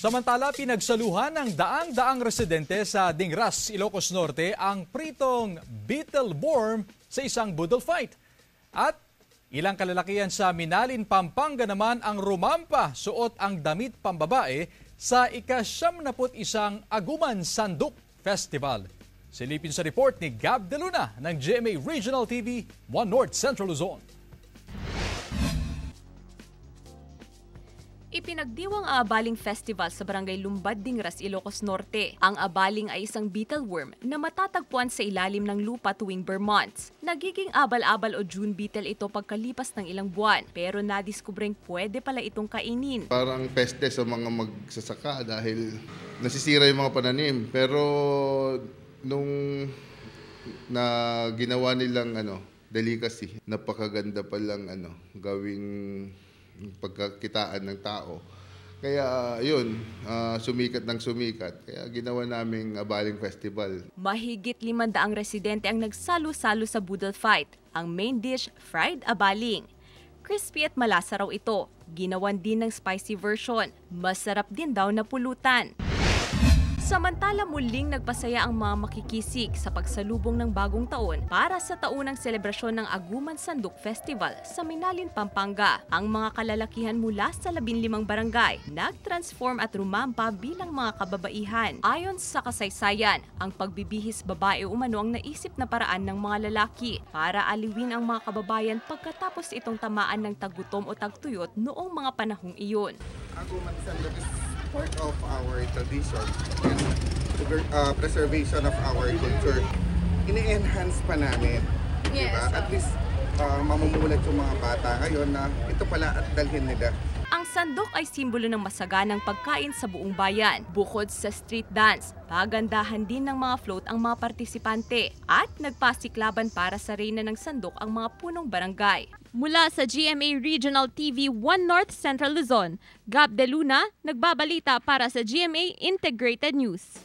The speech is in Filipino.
Samantala, pinagsaluhan ng daang-daang residente sa Dingras, Ilocos Norte ang pritong beetle worm sa isang budol fight. At ilang kalalakihan sa Minalin, Pampanga naman ang rumampa suot ang damit pambabae sa ika-71 Aguman Sanduk Festival. Silipin sa report ni Gab De Luna ng GMA Regional TV 1 North Central Luzon. Ipinagdiwang ang Abaling Festival sa Barangay Lumbad, Dingras, Ilocos Norte. Ang abaling ay isang beetle worm na matatagpuan sa ilalim ng lupa tuwing bare months. Nagiging abal-abal o June beetle ito pagkalipas ng ilang buwan, pero nadiskubreng pwede pala itong kainin. Parang peste sa mga magsasaka dahil nasisira yung mga pananim. Pero nung na ginawa nilang delicacy, napakaganda palang gawing pagkakitaan ng tao. Kaya yun, sumikat ng sumikat. Kaya ginawa naming Abaling Festival. Mahigit 500 residente ang nagsalo-salo sa budol fight. Ang main dish, fried abaling. Crispy at malasa raw ito. Ginawan din ng spicy version. Masarap din daw na pulutan. Samantala, muling nagpasaya ang mga makikisig sa pagsalubong ng bagong taon para sa taunang selebrasyon ng Aguman Sanduk Festival sa Minalin, Pampanga. Ang mga kalalakihan mula sa 15 barangay nag-transform at rumampa bilang mga kababaihan. Ayon sa kasaysayan, ang pagbibihis babae umano ang naisip na paraan ng mga lalaki para aliwin ang mga kababayan pagkatapos itong tamaan ng taggutom o tagtuyot noong mga panahong iyon. Aguman Sanduk is part of our tradition and preservation of our culture. Ini-enhance pa namin, yes, diba? At least mamumulat yung mga bata ngayon na ito pala at dalhin nila. Ang sandok ay simbolo ng masaganang pagkain sa buong bayan. Bukod sa street dance, pagandahan din ng mga float ang mga partisipante at nagpasiklaban para sa reyna ng sandok ang mga punong barangay. Mula sa GMA Regional TV 1 North Central Luzon, Gab De Luna, nagbabalita para sa GMA Integrated News.